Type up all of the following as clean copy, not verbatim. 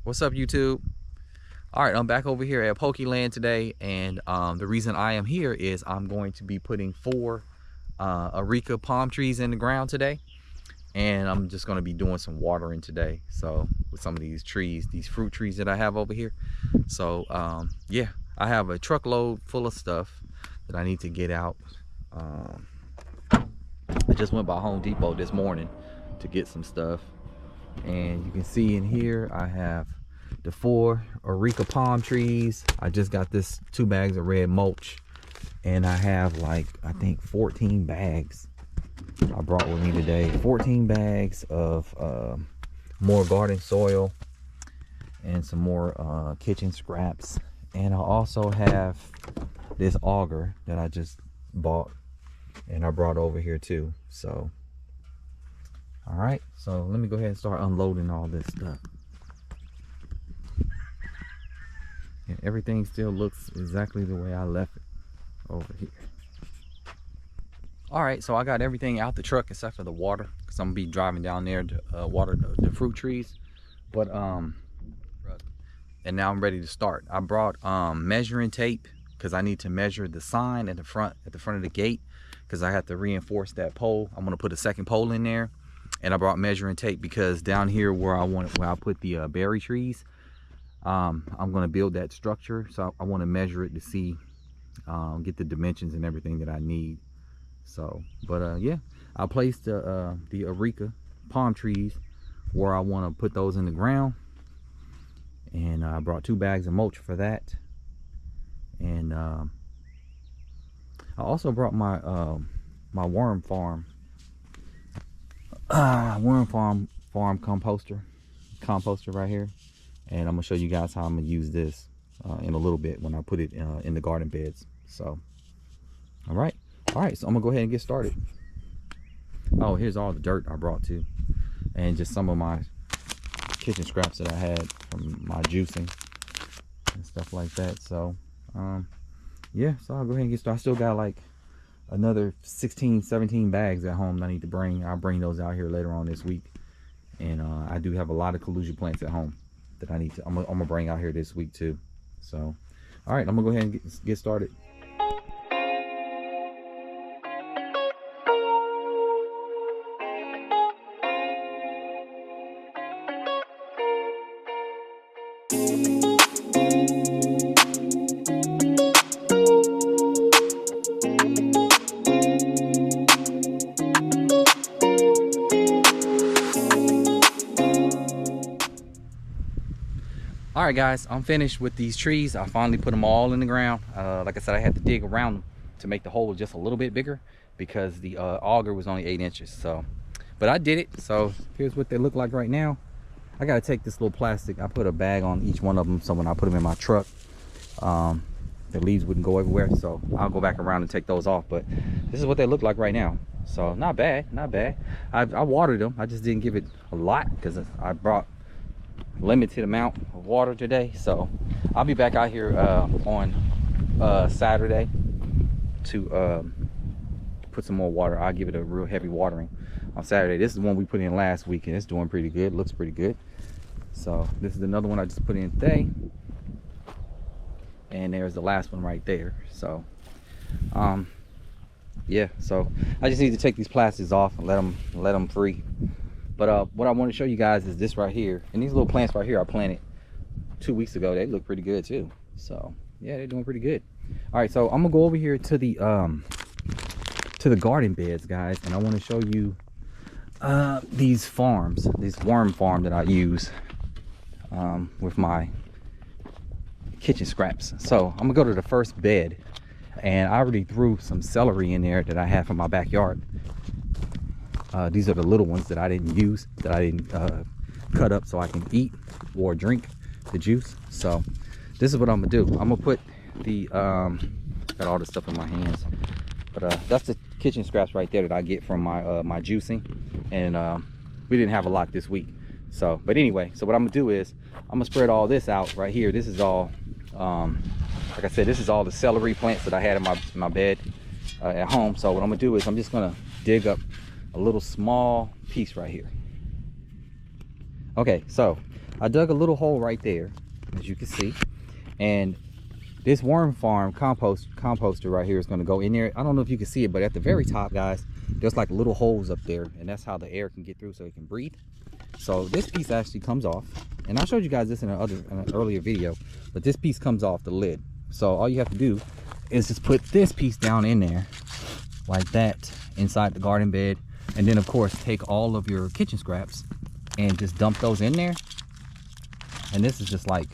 What's up, YouTube? All right, I'm back over here at Pokeland today, and the reason I am here is I'm going to be putting 4 areca palm trees in the ground today, and I'm just going to be doing some watering today. So with some of these trees, these fruit trees that I have over here. So yeah, I have a truckload full of stuff that I need to get out. I just went by Home Depot this morning to get some stuff, and you can see in here I have the 4 areca palm trees. I just got this 2 bags of red mulch, and I have like I think 14 bags I brought with me today. 14 bags of more garden soil and some more kitchen scraps, and I also have this auger that I just bought and I brought over here too. So all right, so let me go ahead and start unloading all this stuff. And everything still looks exactly the way I left it over here. All right, so I got everything out the truck except for the water, because I'm gonna be driving down there to water the fruit trees. But and now I'm ready to start. I brought measuring tape because I need to measure the sign at the front of the gate, because I have to reinforce that pole. I'm gonna put a second pole in there, and I brought measuring tape because down here where I put the berry trees, I'm going to build that structure, so I want to measure it to see, get the dimensions and everything that I need. So but yeah, I placed the areca palm trees where I want to put those in the ground, and I brought 2 bags of mulch for that. And I also brought my my worm farm composter right here, and I'm gonna show you guys how I'm gonna use this in a little bit when I put it in the garden beds. So all right, so I'm gonna go ahead and get started. Oh, here's all the dirt I brought too, and just some of my kitchen scraps that I had from my juicing and stuff like that. So yeah, so I'll go ahead and get started. I still got like another 16-17 bags at home that I need to bring. I'll bring those out here later on this week. And I do have a lot of calusia plants at home that I need to I'm gonna bring out here this week too. So all right, I'm gonna go ahead and get started. All right guys, I'm finished with these trees. I finally put them all in the ground. Like I said, I had to dig around them to make the hole just a little bit bigger because the auger was only 8 inches. So, but I did it. So here's what they look like right now. I gotta take this little plastic. I put a bag on each one of them, so when I put them in my truck, the leaves wouldn't go everywhere. So I'll go back around and take those off. But this is what they look like right now. So not bad, not bad. I watered them. I just didn't give it a lot because I brought limited amount of water today. So I'll be back out here on Saturday to put some more water. I'll give it a real heavy watering on Saturday. This is one we put in last week, and it's doing pretty good. Looks pretty good. So this is another one I just put in today, and there's the last one right there. So yeah, so I just need to take these plastics off and let them free. But what I want to show you guys is this right here, and these little plants right here I planted 2 weeks ago. They look pretty good too. So yeah, they're doing pretty good. All right, so I'm gonna go over here to the garden beds, guys, and I want to show you these worm farm that I use with my kitchen scraps. So I'm gonna go to the first bed, and I already threw some celery in there that I have from my backyard. These are the little ones that I didn't use, that I didn't cut up so I can eat or drink the juice. So this is what I'm gonna do. I'm gonna put the got all this stuff in my hands, but that's the kitchen scraps right there that I get from my my juicing, and we didn't have a lot this week. So but anyway, so what I'm gonna do is I'm gonna spread all this out right here. This is all like I said, this is all the celery plants that I had in my bed at home. So what I'm gonna do is I'm just gonna dig up a little small piece right here. Okay, so I dug a little hole right there, as you can see, and this worm farm composter right here is going to go in there. I don't know if you can see it, but at the very top, guys, there's like little holes up there, and that's how the air can get through so it can breathe. So this piece actually comes off, and I showed you guys this in an earlier video, but this piece comes off the lid. So all you have to do is just put this piece down in there like that inside the garden bed, and then of course take all of your kitchen scraps and just dump those in there. And this is just like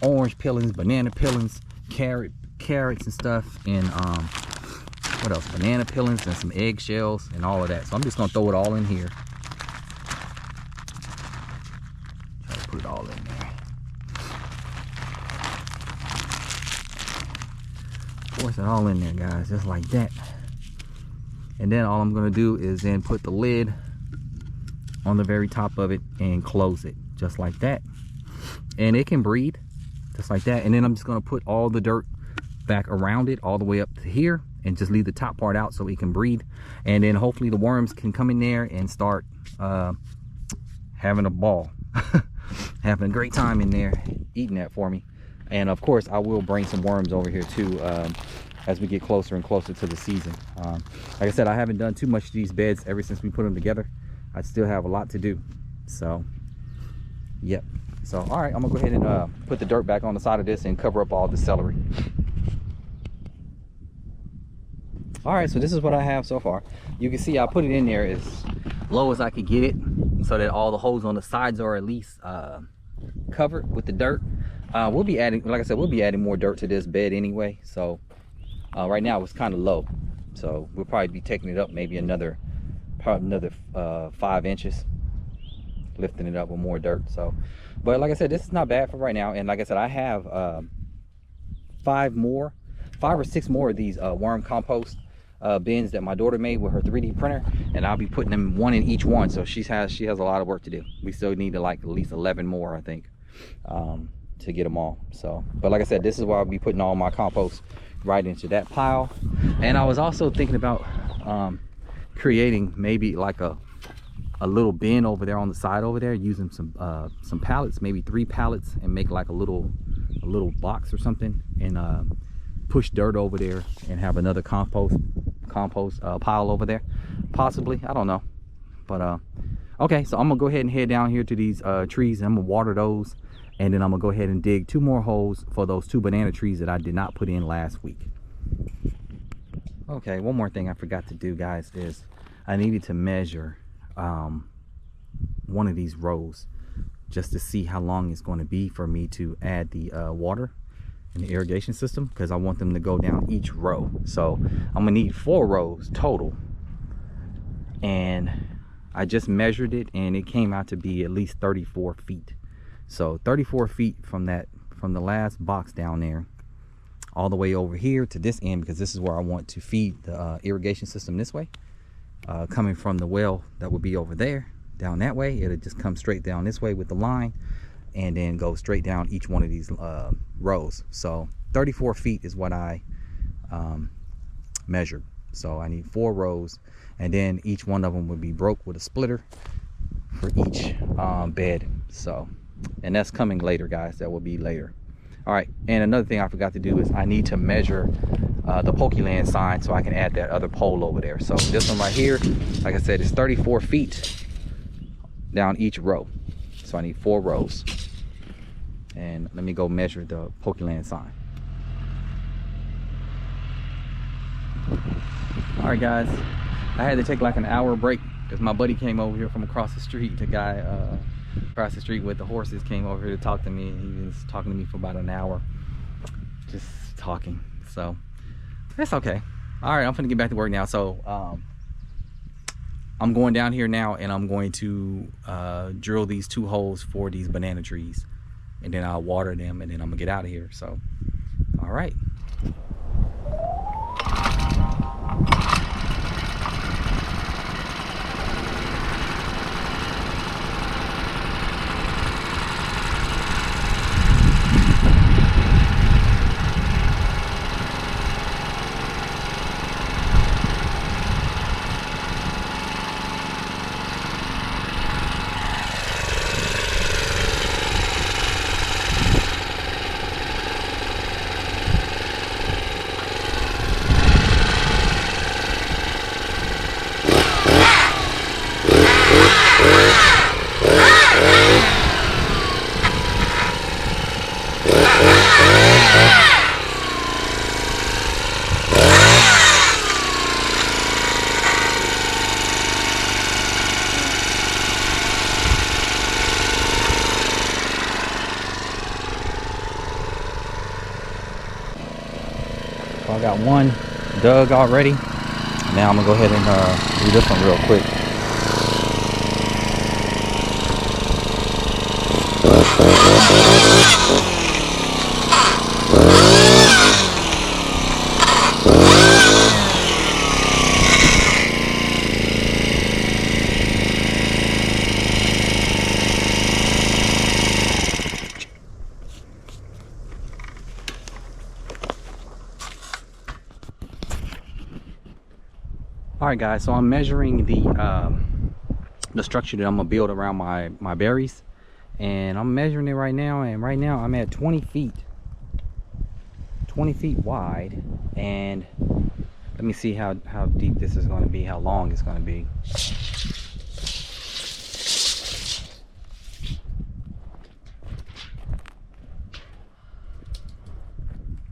orange peelings, banana peelings, carrots and stuff, and what else, banana peelings and some eggshells and all of that. So I'm just gonna throw it all in here. Try to put it all in there. Force it all in there, guys, just like that. And then all I'm gonna do is then put the lid on the very top of it and close it just like that. And it can breathe just like that. And then I'm just gonna put all the dirt back around it all the way up to here and just leave the top part out so it can breathe. And then hopefully the worms can come in there and start having a ball, having a great time in there, eating that for me. And of course I will bring some worms over here too as we get closer and closer to the season. Like I said, I haven't done too much to these beds ever since we put them together. I still have a lot to do. So yep. So all right, I'm gonna go ahead and put the dirt back on the side of this and cover up all the celery. All right, so this is what I have so far. You can see I put it in there as low as I could get it so that all the holes on the sides are at least covered with the dirt. We'll be adding, like I said, we'll be adding more dirt to this bed anyway. So right now it's kind of low, so we'll probably be taking it up maybe another 5 inches, lifting it up with more dirt. So, but like I said, this is not bad for right now. And like I said, I have 5 or 6 more of these worm compost bins that my daughter made with her 3D printer, and I'll be putting them one in each one. So she has a lot of work to do. We still need to like at least 11 more, I think, to get them all. So, but like I said, this is where I'll be putting all my compost right into that pile. And I was also thinking about creating maybe like a little bin over there on the side over there, using some pallets, maybe 3 pallets, and make like a little box or something, and push dirt over there and have another compost pile over there, possibly. I don't know, but okay, so I'm gonna go ahead and head down here to these trees, and I'm gonna water those, and then I'm gonna go ahead and dig 2 more holes for those 2 banana trees that I did not put in last week. Okay, one more thing I forgot to do, guys, is I needed to measure one of these rows just to see how long it's going to be for me to add the water in the irrigation system, because I want them to go down each row. So I'm gonna need 4 rows total, and I just measured it and it came out to be at least 34 feet. So 34 feet from the last box down there all the way over here to this end, because this is where I want to feed the irrigation system this way, coming from the well that would be over there down that way. It'll just come straight down this way with the line and then go straight down each one of these rows. So 34 feet is what I measured. So I need 4 rows, and then each one of them would be broke with a splitter for each bed. So, and that's coming later, guys. That will be later. All right, and another thing I forgot to do is I need to measure the Pokeland sign so I can add that other pole over there. So this one right here, like I said, is 34 feet down each row. So I need 4 rows. And let me go measure the Pokeland sign. All right, guys, I had to take like an hour break because my buddy came over here from across the street. The guy across the street with the horses came over here to talk to me. He was talking to me for about an hour, just talking. So that's okay. All right, I'm gonna get back to work now. So I'm going down here now, and I'm going to drill these 2 holes for these banana trees, and then I'll water them, and then I'm gonna get out of here. So all right. So I got one dug already. Now I'm gonna go ahead and do this one real quick. All right, guys, so I'm measuring the structure that I'm gonna build around my berries, and I'm measuring it right now, and right now I'm at 20 feet wide. And let me see how deep this is going to be, how long it's going to be.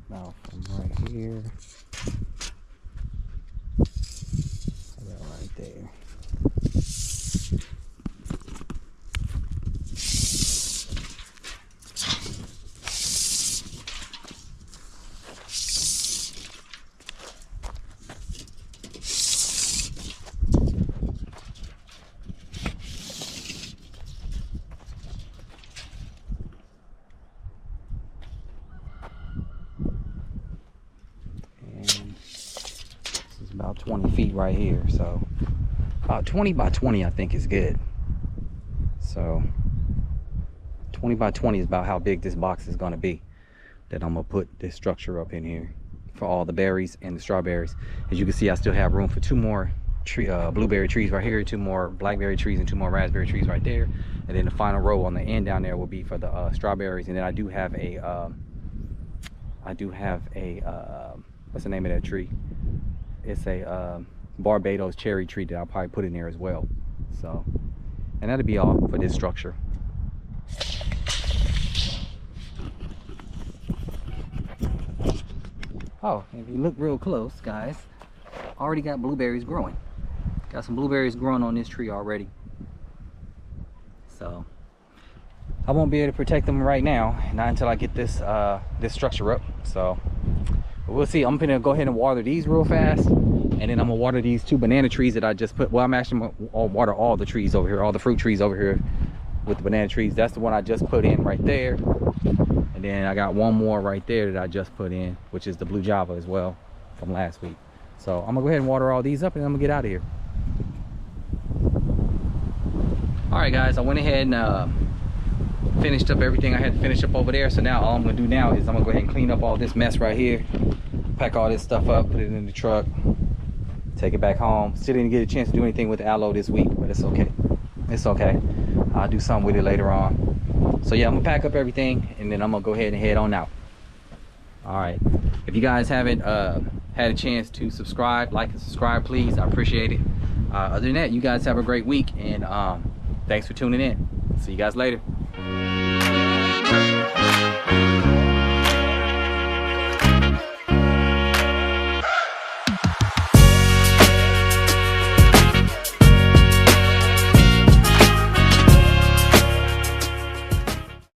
Now from right here, right there. About 20 feet right here, so about 20 by 20 I think is good. So 20 by 20 is about how big this box is going to be that I'm gonna put this structure up in here for all the berries and the strawberries. As you can see, I still have room for 2 more blueberry trees right here, 2 more blackberry trees, and 2 more raspberry trees right there. And then the final row on the end down there will be for the strawberries. And then I do have a what's the name of that tree? It's a Barbados cherry tree that I'll probably put in there as well. So, and that'll be all for this structure. Oh, if you look real close, guys, already got blueberries growing. Got some blueberries growing on this tree already. So I won't be able to protect them right now, not until I get this this structure up. So we'll see. I'm gonna go ahead and water these real fast, and then I'm gonna water these 2 banana trees that I just put. Well, I'm actually gonna water all the trees over here, all the fruit trees over here with the banana trees. That's the one I just put in right there. And then I got one more right there that I just put in, which is the blue java as well from last week. So I'm gonna go ahead and water all these up, and I'm gonna get out of here. All right, guys, I went ahead and finished up everything I had to finish up over there. So now all I'm gonna do now is I'm gonna go ahead and clean up all this mess right here, pack all this stuff up, put it in the truck, take it back home. Still didn't get a chance to do anything with the aloe this week, but it's okay. It's okay. I'll do something with it later on. So yeah, I'm gonna pack up everything, and then I'm gonna go ahead and head on out. All right, if you guys haven't had a chance to subscribe, like and subscribe, please, I appreciate it. Other than that, you guys have a great week, and thanks for tuning in. See you guys later.